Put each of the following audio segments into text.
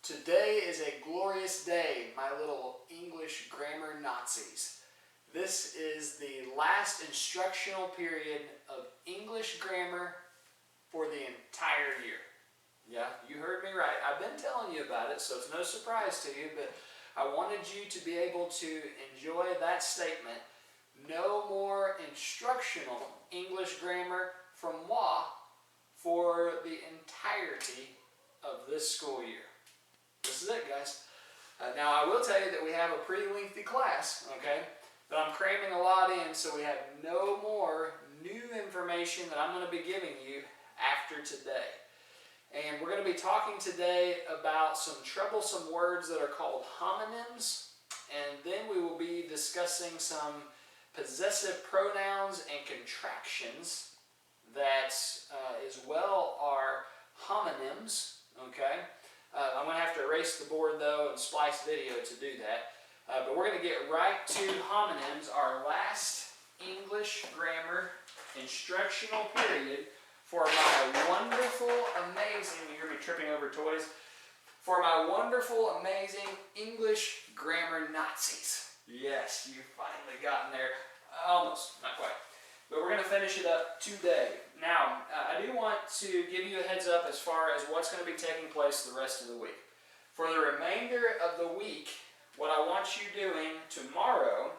Today is a glorious day, my little English grammar Nazis. This is the last instructional period of English grammar for the entire year. Yeah, you heard me right. I've been telling you about it, so it's no surprise to you, but I wanted you to be able to enjoy that statement. No more instructional English grammar from moi for the entirety of this school year. This is it, guys. Now, I will tell you that we have a pretty lengthy class, okay? But I'm cramming a lot in, so we have no more new information that I'm going to be giving you after today. And we're going to be talking today about some troublesome words that are called homonyms. And then we will be discussing some possessive pronouns and contractions that as well are homonyms, okay? I'm going to have to erase the board though and splice video to do that. But we're going to get right to homonyms, our last English grammar instructional period for my wonderful, amazing, you hear me tripping over toys, for my wonderful, amazing English grammar Nazis. Yes, you've finally gotten there. Almost, not quite. But we're going to finish it up today. Now, I do want to give you a heads up as far as what's going to be taking place the rest of the week. For the remainder of the week, what I want you doing tomorrow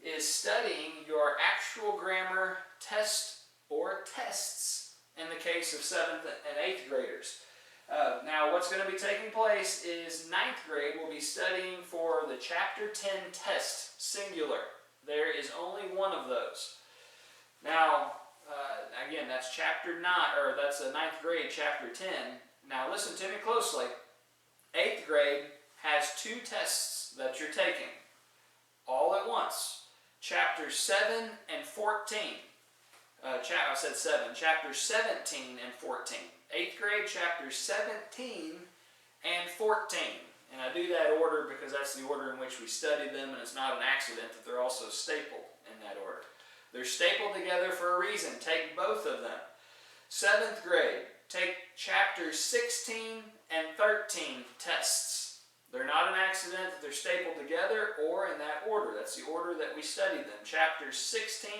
is studying your actual grammar test or tests in the case of 7th and 8th graders. Now, what's going to be taking place is 9th grade will be studying for the Chapter 10 test, singular. There is only one of those. Now, again, that's Chapter 9, or that's a 9th grade, Chapter 10. Now, listen to me closely. 8th grade has 2 tests that you're taking all at once. Chapter 7 and 14. I said 7. Chapter 17 and 14. 8th grade, Chapter 17 and 14. And I do that order because that's the order in which we study them, and it's not an accident that they're also stapled in that order. They're stapled together for a reason. Take both of them. 7th grade, take Chapters 16 and 13 tests. They're not an accident that they're stapled together or in that order. That's the order that we studied them. Chapters 16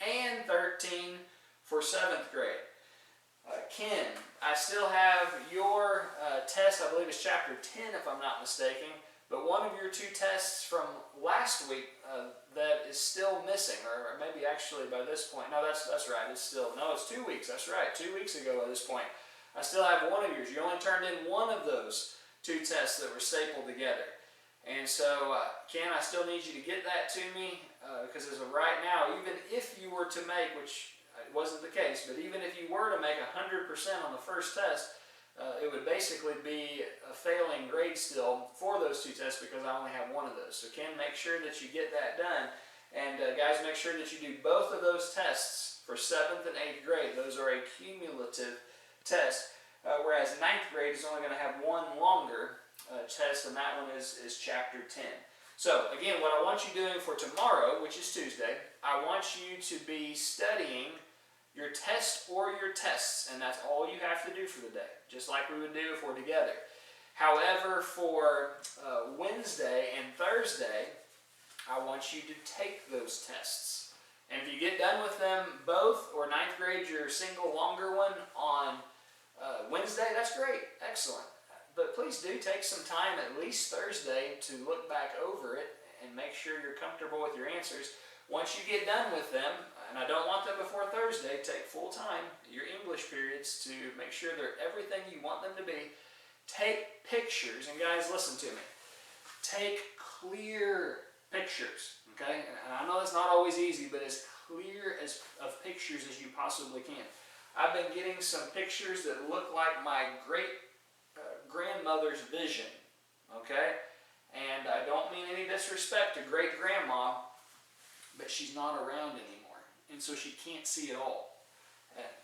and 13 for 7th grade. Ken, I still have your test, I believe it's Chapter 10 if I'm not mistaken, but one of your 2 tests from last week that is still missing, or maybe actually by this point, no, that's right, it's 2 weeks, that's right, 2 weeks ago at this point. I still have one of yours. You only turned in one of those 2 tests that were stapled together. And so, Ken, I still need you to get that to me, because as of right now, even if you were to make, which it wasn't the case, but even if you were to make 100% on the first test, it would basically be a failing grade still for those 2 tests because I only have one of those. So Ken, make sure that you get that done. And guys, make sure that you do both of those tests for 7th and 8th grade. Those are a cumulative test, whereas 9th grade is only going to have one longer test, and that one is Chapter 10. So again, what I want you doing for tomorrow, which is Tuesday, I want you to be studying your test or your tests, and that's all you have to do for the day, just like we would do if we're together. However, for Wednesday and Thursday, I want you to take those tests. And if you get done with them both, or 9th grade, your single longer one on Wednesday, that's great, excellent. But please do take some time at least Thursday to look back over it and make sure you're comfortable with your answers. Once you get done with them, and I don't want them before Thursday, take full time, your English periods, to make sure they're everything you want them to be. Take pictures, and guys, listen to me. Take clear pictures, okay? And I know it's not always easy, but as clear of pictures as you possibly can. I've been getting some pictures that look like my grandmother's vision, okay? And I don't mean any disrespect to great-grandma, but she's not around anymore, and so she can't see it all.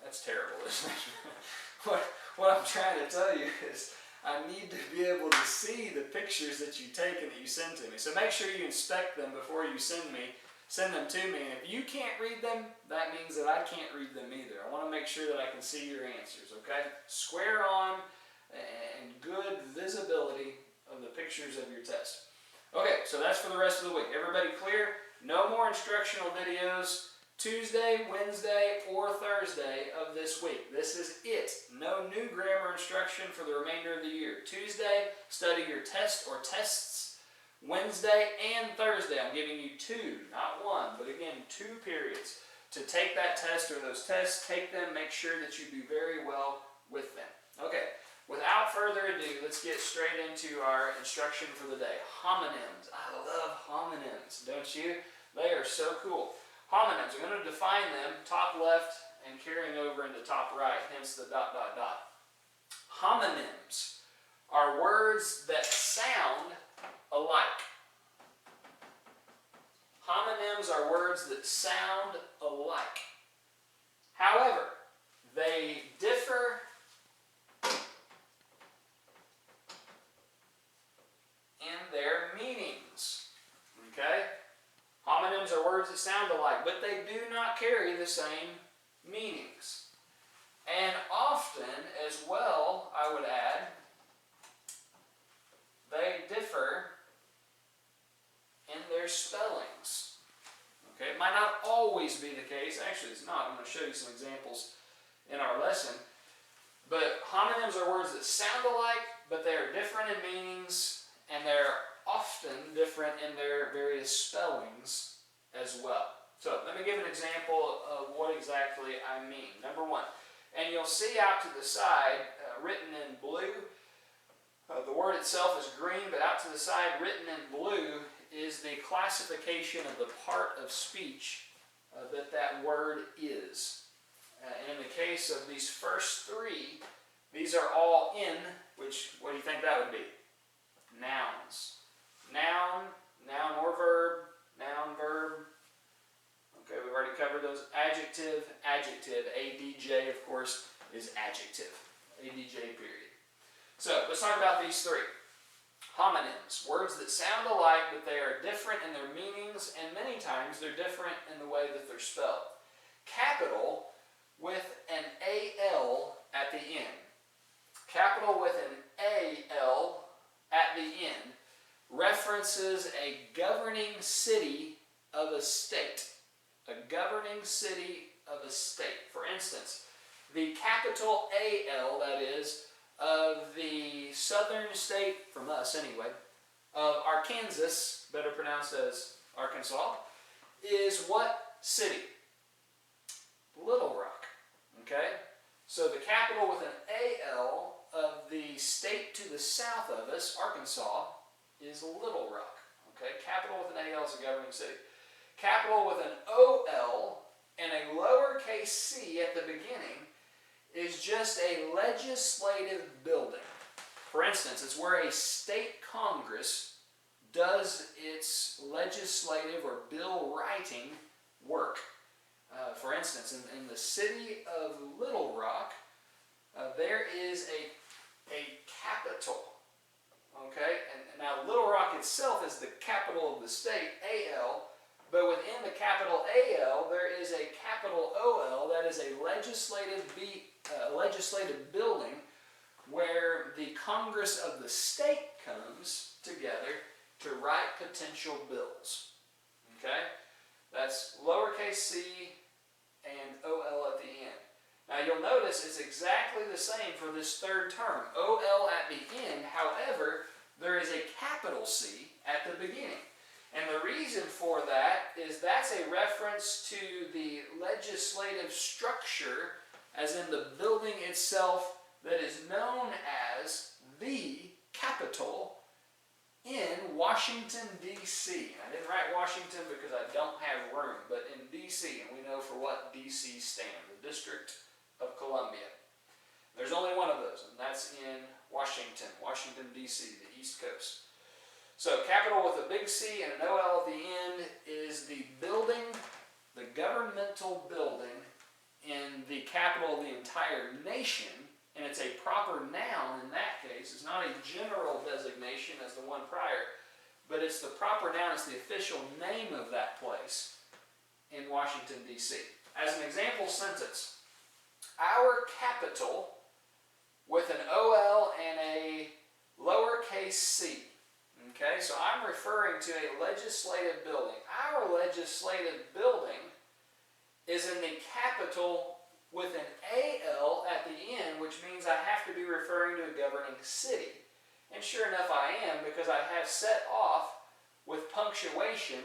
That's terrible, isn't it? What I'm trying to tell you is I need to be able to see the pictures that you take and that you send to me. So make sure you inspect them before you send them to me. And if you can't read them, that means that I can't read them either. I want to make sure that I can see your answers, okay? Square on and good visibility pictures of your test. Okay, so that's for the rest of the week. Everybody clear? No more instructional videos Tuesday, Wednesday, or Thursday of this week. This is it. No new grammar instruction for the remainder of the year. Tuesday, study your test or tests. Wednesday and Thursday, I'm giving you 2, not 1, but again, 2 periods to take that test or those tests. Take them, make sure that you do very well with them. Okay, without further ado, let's get straight into our instruction for the day. Homonyms. I love homonyms, don't you? They are so cool. Homonyms, I'm going to define them top left and carrying over into top right, hence the ... Homonyms are words that sound alike. Homonyms are words that sound alike. However, they differ in their meanings. Okay? Homonyms are words that sound alike, but they do not carry the same meanings. And often, as well, I would add, they differ in their spellings. Okay, it might not always be the case. Actually, it's not. I'm going to show you some examples in our lesson. But homonyms are words that sound alike, but they are different in meanings, and they're often different in their various spellings as well. So let me give an example of what exactly I mean. Number 1, and you'll see out to the side, written in blue, the word itself is green, but out to the side, written in blue, is the classification of the part of speech that word is. And in the case of these first 3, these are all in, which, what do you think that would be? Nouns. Noun, noun or verb, noun, verb. Okay, we've already covered those. Adjective, adjective. ADJ, of course, is adjective. ADJ, period. So, let's talk about these 3. Homonyms, words that sound alike, but they are different in their meanings, and many times they're different in the way that they're spelled. Capital with an AL at the end. Capital with an AL at the end references a governing city of a state. A governing city of a state. For instance, the capital AL, that is, of the southern state, from us anyway, of Arkansas, better pronounced as Arkansas, is what city? Little Rock. Okay? So the capital with an AL of the state to the south of us, Arkansas, is Little Rock. Okay? Capital with an AL is a governing city. Capital with an OL and a lowercase c at the beginning is just a legislative building. For instance, it's where a state congress does its legislative or bill writing work. For instance, in the city of Little Rock, there is a capital. Okay? And now Little Rock itself is the capital of the state, AL, but within the capital AL, there is a capital OL, that is a legislative building where the Congress of the state comes together to write potential bills. Okay? That's lowercase c and OL at the end. Now you'll notice it's exactly the same for this third term. OL at the end, however, there is a capital C at the beginning. And the reason for that is that's a reference to the legislative structure, as in the building itself, that is known as the Capitol in Washington, D.C. I didn't write Washington because I don't have room, but in D.C., and we know for what D.C. stands, the District of Columbia. There's only one of those, and that's in Washington, D.C., the East Coast. So capital with a big C and an OL at the end is the building, the governmental building in the capital of the entire nation, and it's a proper noun in that case. It's not a general designation as the one prior, but it's the proper noun, it's the official name of that place in Washington, D.C. As an example sentence, our capital with an OL and a lowercase c. Okay, so I'm referring to a legislative building. Our legislative building is in the capital with an AL at the end, which means I have to be referring to a governing city. And sure enough I am, because I have set off with punctuation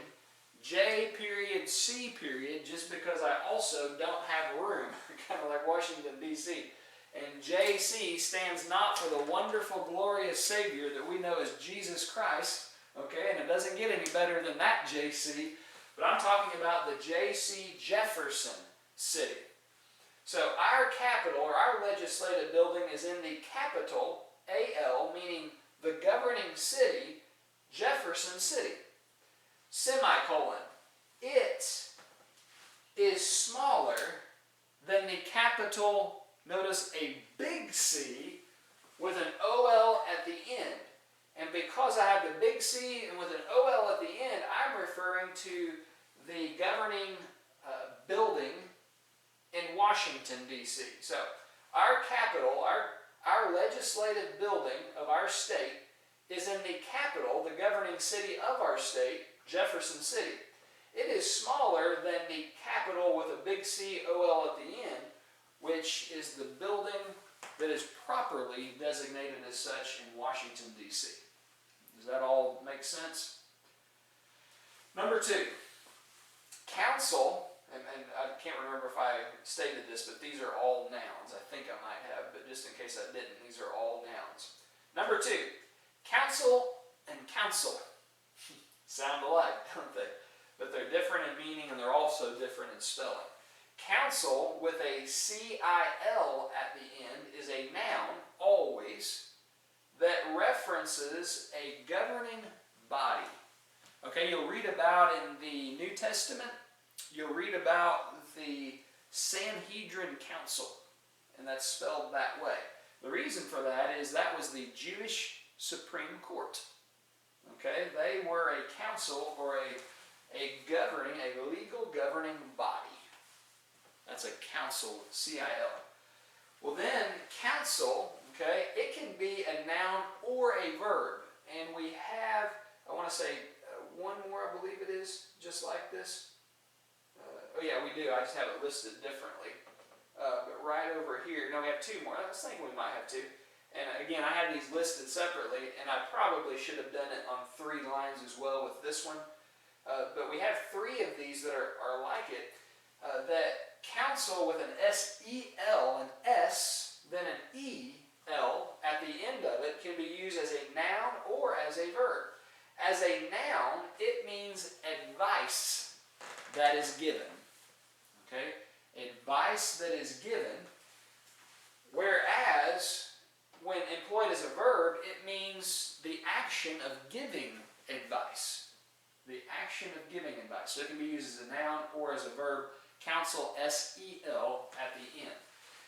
J period C period, just because I also don't have room, kind of like Washington, D.C. And JC stands not for the wonderful, glorious Savior that we know as Jesus Christ, okay, and it doesn't get any better than that JC, but I'm talking about the J.C. Jefferson City. So our capital, or our legislative building, is in the capital, AL, meaning the governing city, Jefferson City. Semicolon. It is smaller than the capital, notice a big C with an OL at the end. And because I have the big C and with an OL at the end, I'm referring to the governing building in Washington, D.C. So our capital, our legislative building of our state is in the capital, the governing city of our state, Jefferson City. It is smaller than the capital with a big C-O-L at the end, which is the building that is properly designated as such in Washington, D.C. Does that all make sense? Number 2, council, and I can't remember if I stated this, but these are all nouns. I think I might have, but just in case I didn't, these are all nouns. Number 2, council and council sound alike, don't they? But they're different in meaning and they're also different in spelling. Council with a C-I-L at the end is a noun, always, that references a governing body. Okay, you'll read about in the New Testament, you'll read about the Sanhedrin Council, and that's spelled that way. The reason for that is that was the Jewish Supreme Court. Okay, they were a council or a legal governing body. That's a council, C-I-L. Well then, council, okay, it can be a noun or a verb. And we have, I want to say one more, I believe it is, just like this. Oh yeah, we do, I just have it listed differently. But right over here, no, we have 2 more. I was thinking we might have 2. And again, I have these listed separately, and I probably should have done it on 3 lines as well with this one. But we have 3 of these that are like it. That council with an S-E-L, an S, then an E-L at the end of it can be used as a noun or as a verb. As a noun, it means advice that is given. Okay? Advice that is given. Whereas, when employed as a verb, it means the action of giving advice. The action of giving advice. So it can be used as a noun or as a verb. Counsel, S-E-L, at the end.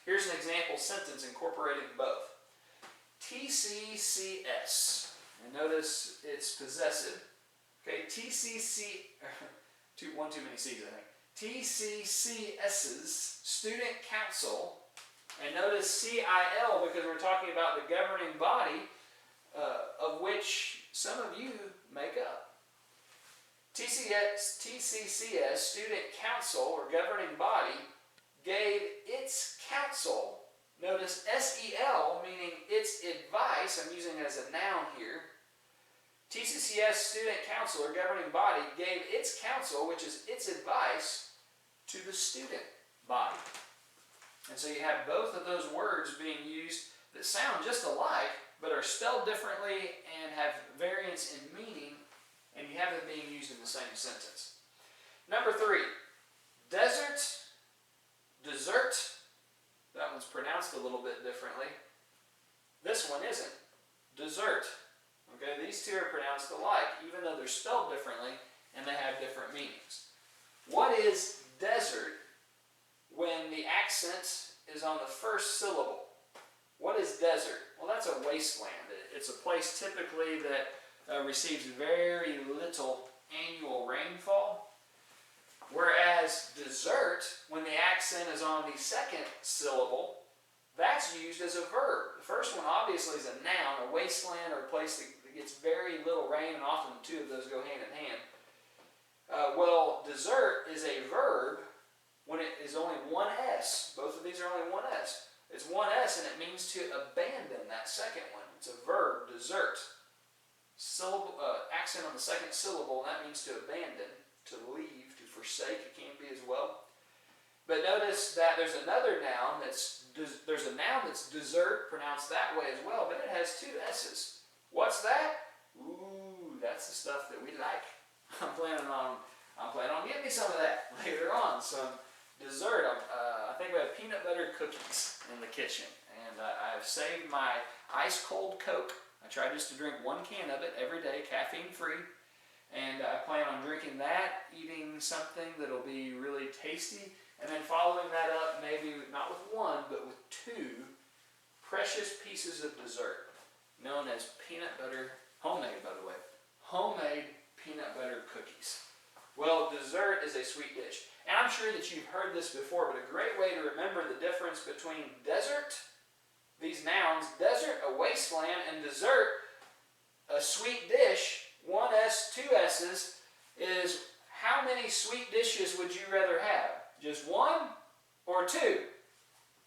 Here's an example sentence incorporating both. TCCS. And notice it's possessive. Okay, one too many C's, I think. TCCS's student council. And notice C-I-L because we're talking about the governing body of which some of you make up. TCCS, Student Council, or governing body, gave its counsel, notice S-E-L, meaning its advice, I'm using it as a noun here. TCCS, Student Council, or governing body, gave its counsel, which is its advice, to the student body. And so you have both of those words being used that sound just alike, but are spelled differently and have variance in meaning, and you have them being used in the same sentence. Number 3, desert, dessert. That one's pronounced a little bit differently. This one isn't. Dessert. Okay, these 2 are pronounced alike, even though they're spelled differently and they have different meanings. What is desert when the accent is on the first syllable? What is desert? Well, that's a wasteland. It's a place typically that receives very little annual rainfall. Whereas dessert, when the accent is on the second syllable, that's used as a verb. The first one obviously is a noun, a wasteland or a place that gets very little rain, and often the two of those go hand in hand. Well, desert is a verb when it is only one S. Both of these are only one S. It's one S and it means to abandon that second one. It's a verb, desert. Syllable, accent on the second syllable, and that means to abandon, to leave, to forsake. It can be as well. But notice that there's another noun there's a noun that's dessert, pronounced that way as well, but it has two S's. What's that? Ooh, that's the stuff that we like. I'm planning on getting me some of that later on. Some dessert. I think we have peanut butter cookies in the kitchen, and I've saved my ice cold Coke. I try just to drink one can of it every day, caffeine free. And I plan on drinking that, eating something that'll be really tasty, and then following that up, maybe not with one, but with two precious pieces of dessert, known as peanut butter, homemade by the way, homemade peanut butter cookies. Well, dessert is a sweet dish. And I'm sure that you've heard this before, but a great way to remember the difference between desert, these nouns, desert, a wasteland, and dessert, a sweet dish, one S, two S's, is how many sweet dishes would you rather have? Just one or two?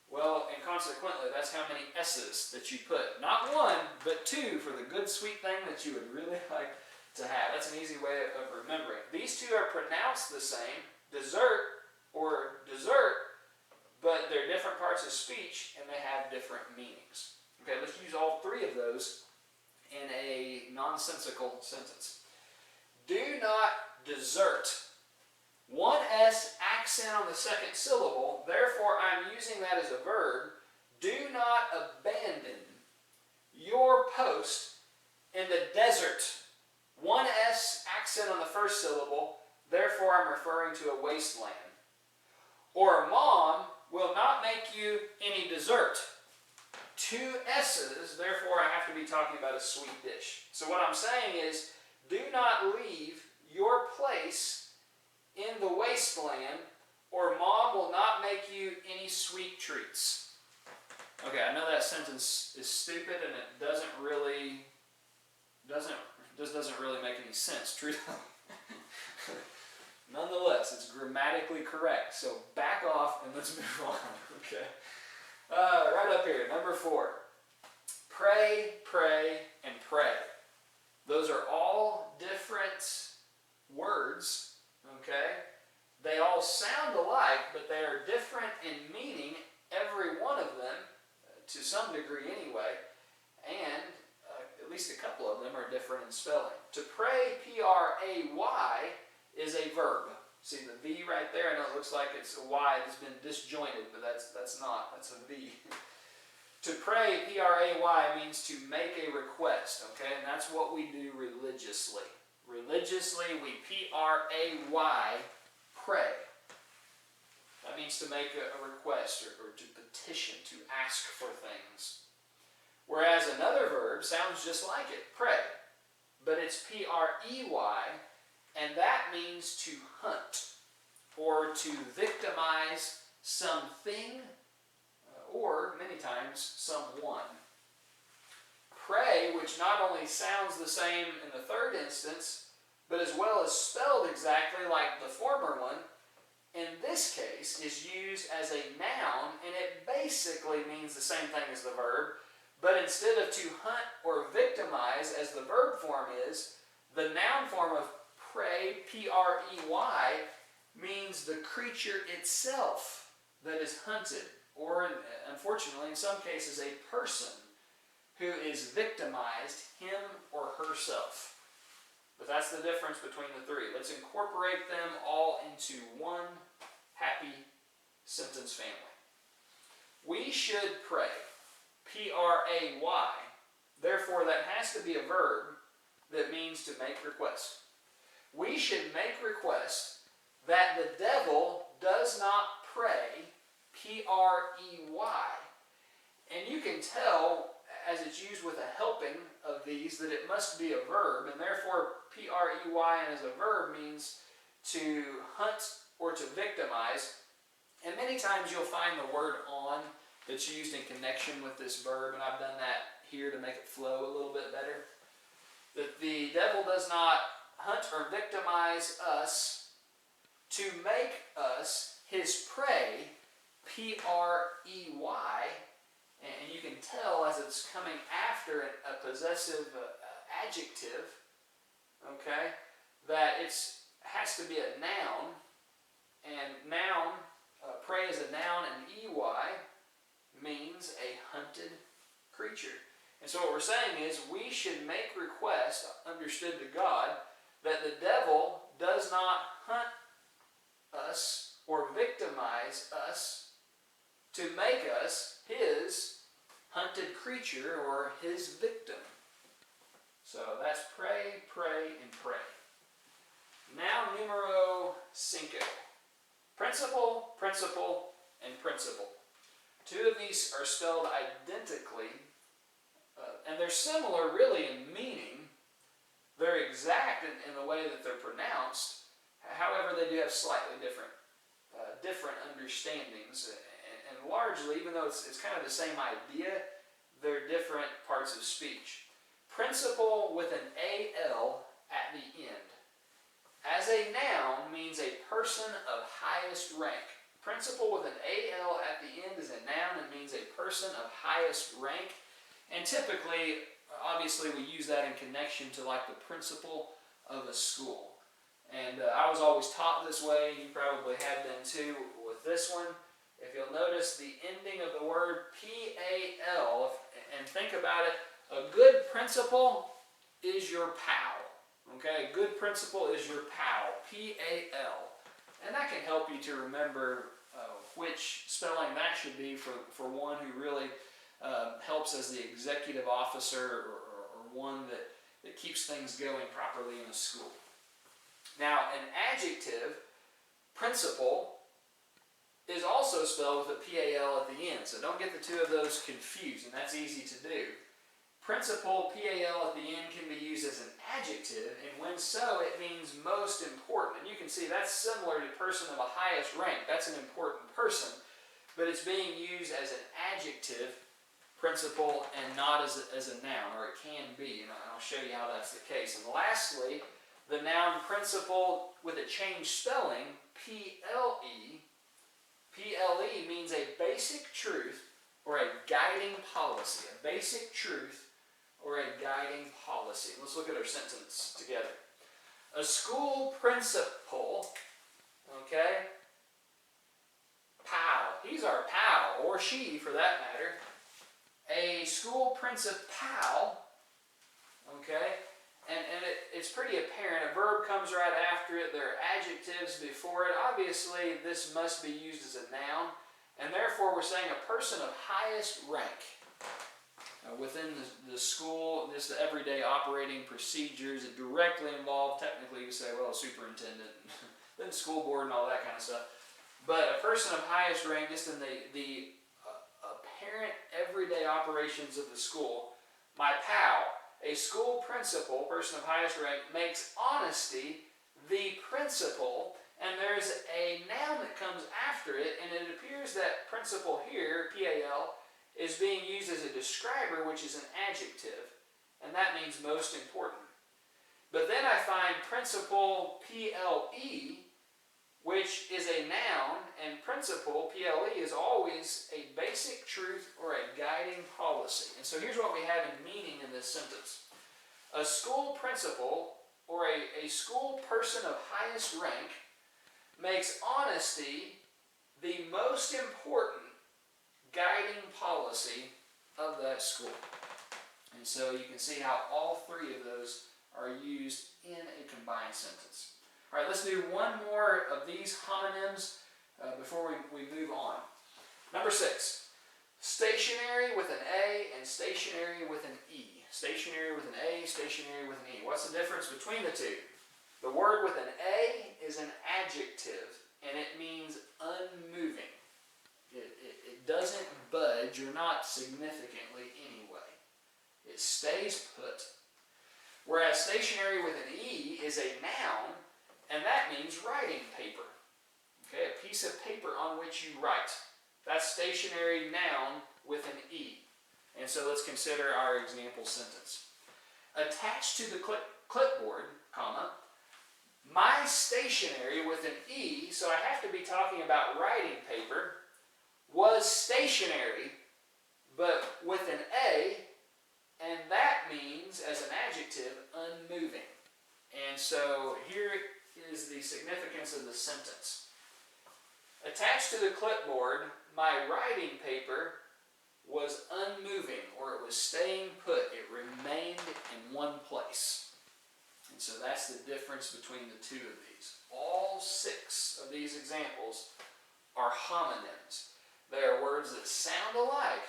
Well, and consequently, that's how many S's that you put. Not one, but two for the good sweet thing that you would really like to have. That's an easy way of remembering. These two are pronounced the same, dessert or dessert, but they're different parts of speech and they have different meanings. Okay, let's use all three of those in a nonsensical sentence. Do not desert. One S accent on the second syllable, therefore I'm using that as a verb. Do not abandon your post in the desert. One S accent on the first syllable, therefore I'm referring to a wasteland. Or Mom will not make you any dessert. Two S's, therefore I have to be talking about a sweet dish. So what I'm saying is, do not leave your place in the wasteland, or Mom will not make you any sweet treats. Okay, I know that sentence is stupid and it doesn't really make any sense, truthfully. Nonetheless, it's grammatically correct. So back off and let's move on. Okay. Right up here, number 4. Pray, pray, and pray. Those are all different words. Okay? They all sound alike, but they are different in meaning, every one of them, to some degree anyway, and at least a couple of them are different in spelling. To pray, P-R-A-Y, is a verb. See the V right there? I know it looks like it's a Y that's been disjointed, but that's not. That's a V. To pray, P-R-A-Y, means to make a request, okay? And that's what we do religiously. Religiously, we P-R-A-Y, pray. That means to make a request or to petition, to ask for things. Whereas another verb sounds just like it, pray. But it's P-R-E-Y, and that means to hunt or to victimize something or, many times, someone. Pray, which not only sounds the same in the third instance, but as well as spelled exactly like the former one, in this case is used as a noun, and it basically means the same thing as the verb, but instead of to hunt or victimize, as the verb form is, the noun form of pray, P-R-E-Y, means the creature itself that is hunted, or unfortunately in some cases a person who is victimized, him or herself. But that's the difference between the three. Let's incorporate them all into one happy sentence family. We should pray. P-R-A-Y. Therefore, that has to be a verb that means to make request. We should make request that the devil does not pray. P-R-E-Y. And you can tell, as it's used with a helping of these, that it must be a verb, and therefore P-R-E-Y as a verb means to hunt or to victimize. And many times you'll find the word on that's used in connection with this verb, and I've done that here to make it flow a little bit better. That the devil does not hunt or victimize us to make us his prey, P-R-E-Y, and you can tell as it's coming after a possessive adjective, okay, that it has to be a noun, and noun, prey is a noun, and E-Y means a hunted creature. And so what we're saying is we should make request, understood to God, that the devil does not hunt us or victimize us to make us his hunted creature or his victim. So that's pray, pray, and pray. Now numero cinco. Principle, principle, and principle. Two of these are spelled identically, and they're similar really in meaning. They're exact in the way that they're pronounced. However, they do have slightly different understandings, and largely, even though it's kind of the same idea, they're different parts of speech. Principle with an A-L at the end. As a noun means a person of highest rank. Principle with an A-L at the end is a noun and means a person of highest rank. And typically, obviously, we use that in connection to like the principal of a school. And I was always taught this way, and you probably have been too with this one. If you'll notice the ending of the word P-A-L, and think about it, a good principal is your pal. Okay, a good principal is your pal, P-A-L. And that can help you to remember which spelling that should be for one who really helps as the executive officer or one that keeps things going properly in a school. Now, an adjective, principle, is also spelled with a P-A-L at the end. So don't get the two of those confused, and that's easy to do. Principle, P-A-L at the end, can be used as an adjective, and when so, it means most important. And you can see that's similar to person of the highest rank. That's an important person, but it's being used as an adjective, principle, and not as a noun, or it can be, and I'll show you how that's the case. And lastly, the noun principle with a changed spelling, P-L-E. P-L-E means a basic truth or a guiding policy. A basic truth or a guiding policy. Let's look at our sentence together. A school principal, okay, pal. He's our pal, or she for that matter. A school principal, okay, and it's pretty apparent. A verb comes right after it. There are adjectives before it. Obviously, this must be used as a noun, and therefore we're saying a person of highest rank. Within the school, just the everyday operating procedures that directly involve, technically you say, well, superintendent, then school board and all that kind of stuff. But a person of highest rank, just in the apparent everyday operations of the school, my pal, a school principal, person of highest rank, makes honesty the principal, and there's a noun that comes after it, and it appears that principal here, P-A-L, is being used as a describer, which is an adjective, and that means most important. But then I find principle, P-L-E, which is a noun, and principle, P-L-E, is always a basic truth or a guiding policy. And so here's what we have in meaning in this sentence. A school principal, or a school person of highest rank, makes honesty the most important guiding policy of that school. And so you can see how all three of those are used in a combined sentence. All right, let's do one more of these homonyms before we move on. Number 6, stationary with an A and stationary with an E. Stationary with an A, stationary with an E. What's the difference between the two? The word with an A is an adjective, and it means unmoving. It doesn't budge, or not significantly anyway. It stays put. Whereas stationary with an E is a noun, and that means writing paper. Okay, a piece of paper on which you write. That's stationary noun with an E. And so let's consider our example sentence. Attached to the clipboard, comma, my stationery with an E, so I have to be talking about writing paper, was stationary, but with an A, and that means, as an adjective, unmoving. And so here is the significance of the sentence. Attached to the clipboard, my writing paper was unmoving, or it was staying put. It remained in one place. And so that's the difference between the two of these. All 6 of these examples are homonyms. They are words that sound alike,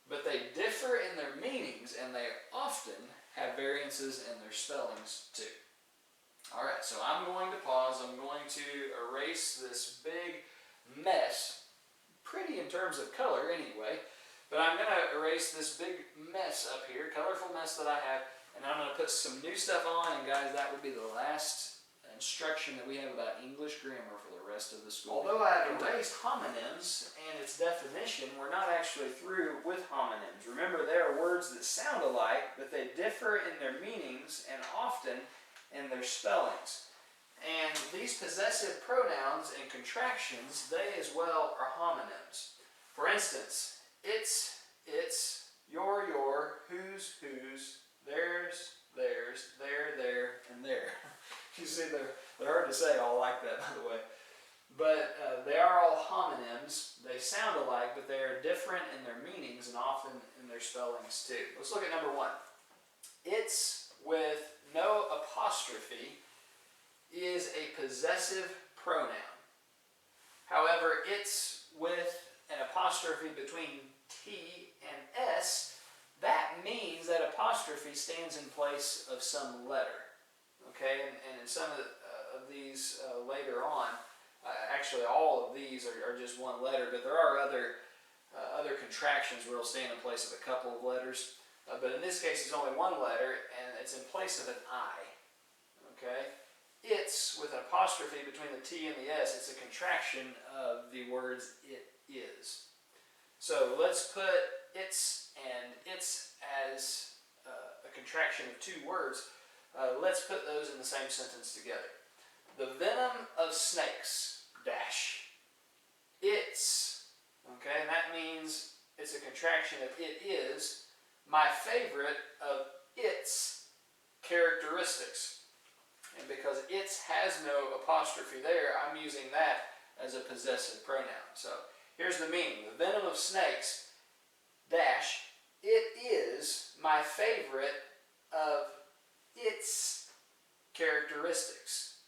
but they differ in their meanings, and they often have variances in their spellings too. Alright, so I'm going to pause. I'm going to erase this big mess, pretty in terms of color anyway, but I'm going to erase this big mess up here, colorful mess that I have, and I'm going to put some new stuff on, and guys, that would be the last instruction that we have about English grammar for the rest of the school. Although I've erased homonyms and its definition, we're not actually through with homonyms. Remember, they are words that sound alike, but they differ in their meanings and often in their spellings. And these possessive pronouns and contractions, they as well are homonyms. For instance, it's, your, whose, theirs, there, and there. You see, they're hard to say all like that, by the way. But they are all homonyms. They sound alike, but they are different in their meanings and often in their spellings too. Let's look at number 1. It's with no apostrophe is a possessive pronoun. However, it's with an apostrophe between T and S, that means that apostrophe stands in place of some letter. Okay, and in some of these later on, actually all of these are just one letter, but there are other contractions where it'll stand in place of a couple of letters. But in this case, it's only one letter, and it's in place of an I. Okay, it's with an apostrophe between the T and the S. It's a contraction of the words it is. So let's put it's and it's as a contraction of 2 words. Let's put those in the same sentence together. The venom of snakes, dash, it's, okay, and that means it's a contraction of it is, my favorite of its characteristics. And because its has no apostrophe there, I'm using that as a possessive pronoun. So here's the meaning. The venom of snakes, dash, it is my favorite of its characteristics.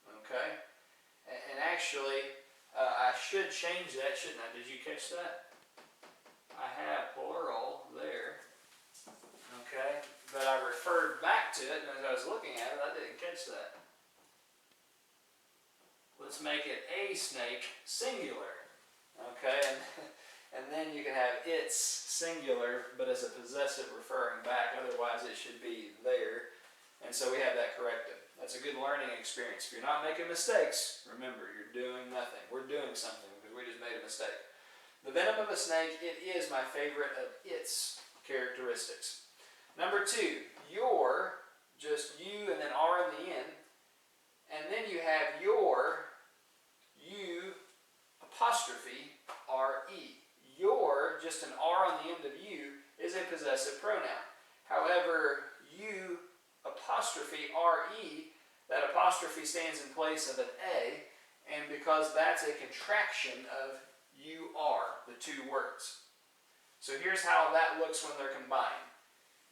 Okay? And actually, I should change that, shouldn't I? Did you catch that? I have plural there. Okay? But I referred back to it, and as I was looking at it, I didn't catch that. Let's make it a snake singular. Okay? And then you can have its singular, but as a possessive referring back. Otherwise, it should be there. And so we have that corrected. That's a good learning experience. If you're not making mistakes, remember, you're doing nothing. We're doing something because we just made a mistake. The venom of a snake, it is my favorite of its characteristics. Number 2, your, just you and then R in the end. And then you have your, you, apostrophe, R-E. Your, just an R on the end of you, is a possessive pronoun. However, you, apostrophe, R-E, that apostrophe stands in place of an A, and because that's a contraction of you are, the 2 words. So here's how that looks when they're combined.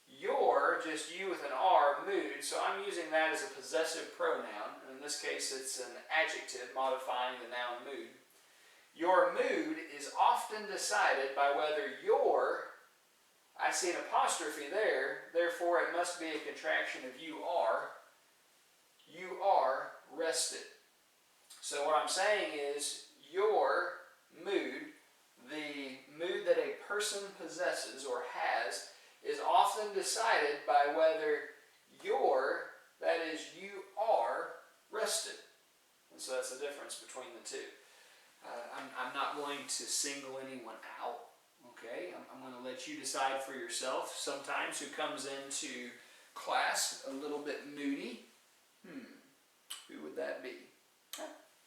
Your, just you with an R, mood, so I'm using that as a possessive pronoun. In this case, it's an adjective modifying the noun mood. Your mood is often decided by whether your, I see an apostrophe there, therefore it must be a contraction of you are rested. So what I'm saying is your mood, the mood that a person possesses or has, is often decided by whether your, that is you are, rested. And so that's the difference between the two. I'm not going to single anyone out. Okay, I'm going to let you decide for yourself. Sometimes who comes into class a little bit moody? Who would that be?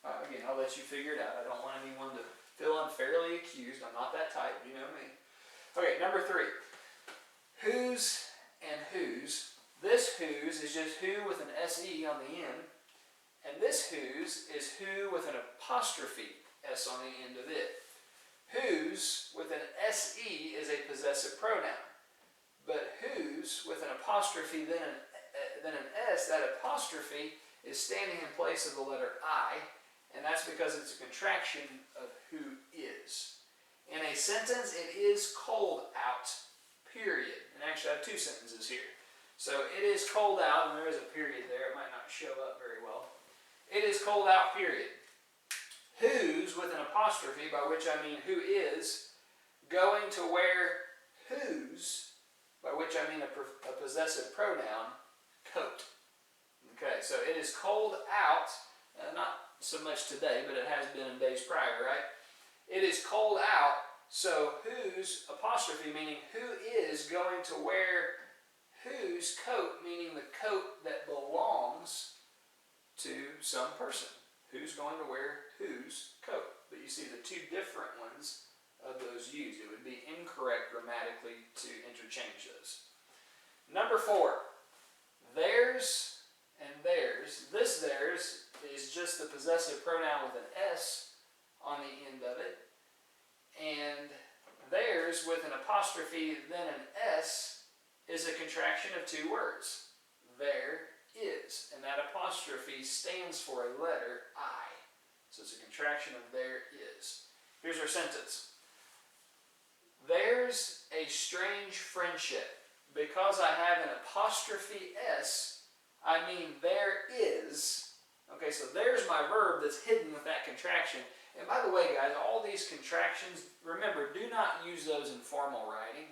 Again, I'll let you figure it out. I don't want anyone to feel unfairly accused. I'm not that type, you know me. Okay, number 3. Whose and whose. This whose is just who with an S-E on the end. And this whose is who with an apostrophe S on the end of it. Whose with an S-E is a possessive pronoun. But whose with an apostrophe then an S, that apostrophe is standing in place of the letter I, and that's because it's a contraction of who is. In a sentence, it is cold out, period. And actually I have 2 sentences here. So it is cold out, and there is a period there. It might not show up very well. It is cold out, period. Whose, with an apostrophe, by which I mean who is, going to wear whose, by which I mean a possessive pronoun, coat. Okay, so it is cold out, not so much today, but it has been in days prior, right? It is cold out, so whose, apostrophe, meaning who is going to wear whose coat, meaning the coat that belongs to some person. Who's going to wear whose coat? But you see the 2 different ones of those used. It would be incorrect grammatically to interchange those. Number 4, theirs and theirs. This theirs is just the possessive pronoun with an S on the end of it. And theirs with an apostrophe then an S is a contraction of 2 words. There is. And that apostrophe stands for a letter I. So it's a contraction of there is. Here's our sentence. There's a strange friendship. Because I have an apostrophe S, I mean there is. Okay, so there's my verb that's hidden with that contraction. And by the way, guys, all these contractions, remember, do not use those in formal writing.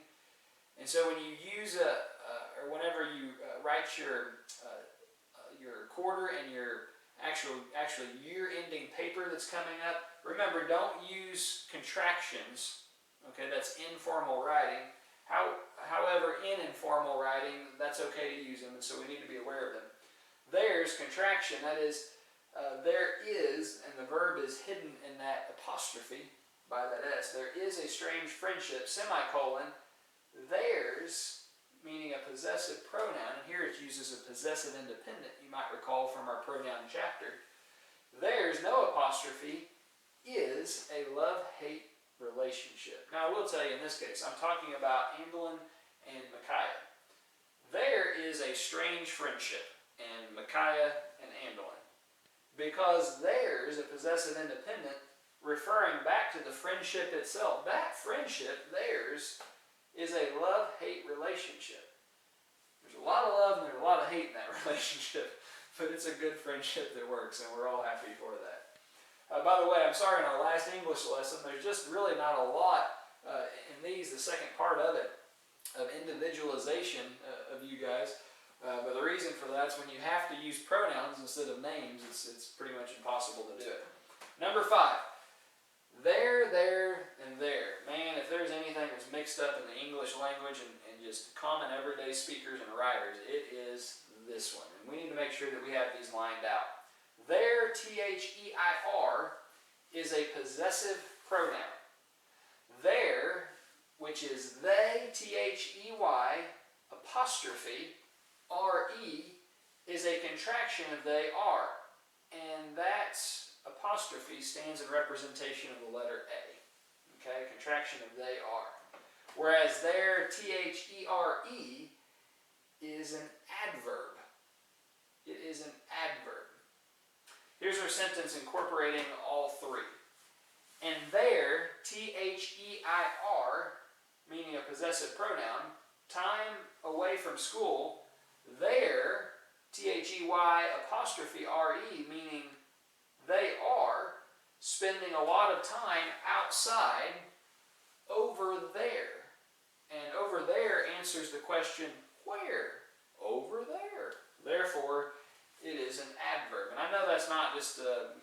And so when you use or whenever you write your quarter and your actual year-ending paper that's coming up, remember, don't use contractions. Okay, that's informal writing. However, in informal writing, that's okay to use them, and so we need to be aware of them. There's contraction, that is, there is, and the verb is hidden in that apostrophe by that S. There is a strange friendship, semicolon, theirs, meaning a possessive pronoun, and here it uses a possessive independent, you might recall from our pronoun chapter. Theirs, no apostrophe, is a love-hate relationship. Now I will tell you in this case, I'm talking about Andelin and Micaiah. There is a strange friendship in Micaiah and Andelin. Because theirs, a possessive independent, referring back to the friendship itself. That friendship, theirs, is a love-hate relationship. There's a lot of love and there's a lot of hate in that relationship, but it's a good friendship that works, and we're all happy for that. By the way, I'm sorry, in our last English lesson, there's just really not a lot in these, the second part of it, of individualization of you guys. But the reason for that is when you have to use pronouns instead of names, it's pretty much impossible to do it. Number 5, there, and there. Man, if there's anything that's mixed up in the English language and just common everyday speakers and writers, it is this one. And we need to make sure that we have these lined out. There, T-H-E-I-R, is a possessive pronoun. There, which is they, T-H-E-Y, apostrophe, R-E, is a contraction of they are. And that apostrophe stands in representation of the letter A. Okay, contraction of they are. Whereas there, T-H-E-R-E, is an adverb. It is an adverb. Here's our sentence incorporating all 3. And there, T-H-E-I-R, meaning a possessive pronoun, time away from school. There, T-H-E-Y apostrophe R-E, meaning they are spending a lot of time outside over there. And over there answers the question, where? Over there. Therefore, it is an adverb. And I know that's not just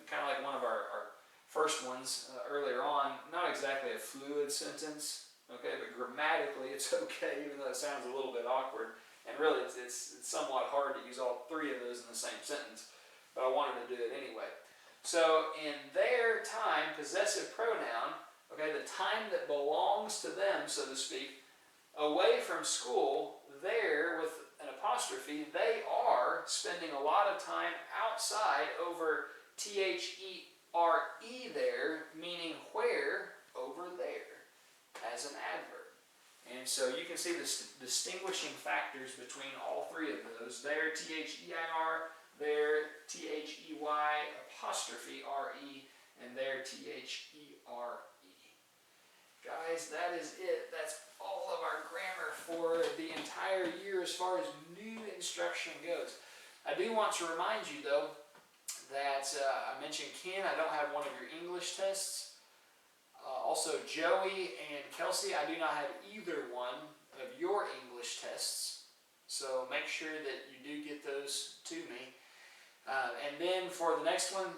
kind of like one of our first ones earlier on, not exactly a fluid sentence, okay, but grammatically it's okay, even though it sounds a little bit awkward. And really, it's somewhat hard to use all three of those in the same sentence, but I wanted to do it anyway. So in their time, possessive pronoun, okay, the time that belongs to them, so to speak, away from school, there with an apostrophe, they are spending a lot of time outside over THERE there, meaning where over there, as an adverb. And so you can see the distinguishing factors between all three of those. There, THEIR, there, THEY, apostrophe RE, and there, THERE. Guys, that is it. That's all of our grammar for the entire year as far as new instruction goes. I do want to remind you, though, that I mentioned Ken, I don't have one of your English tests. Also, Joey and Kelsey, I do not have either one of your English tests. So make sure that you do get those to me. And then for the next one,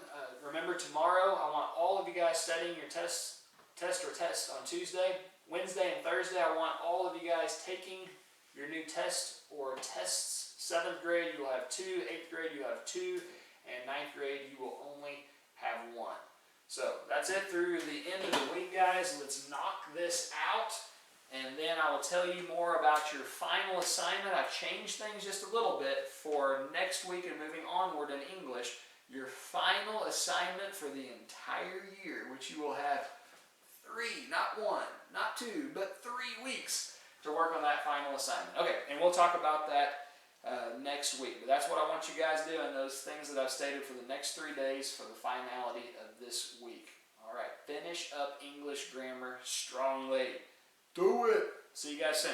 remember tomorrow, I want all of you guys studying your test on Tuesday. Wednesday and Thursday, I want all of you guys taking your new test or tests. 7th grade, you will have 2. 8th grade, you have 2. And 9th grade, you will only have 1. So that's it through the end of the week, guys. Let's knock this out, and then I will tell you more about your final assignment. I've changed things just a little bit for next week and moving onward in English. Your final assignment for the entire year, which you will have 3, not 1, not 2, but 3 weeks to work on that final assignment. Okay, and we'll talk about that next week. But that's what I want you guys doing, those things that I've stated for the next 3 days for the finality of this week. All right, finish up English grammar strongly. Do it. See you guys soon.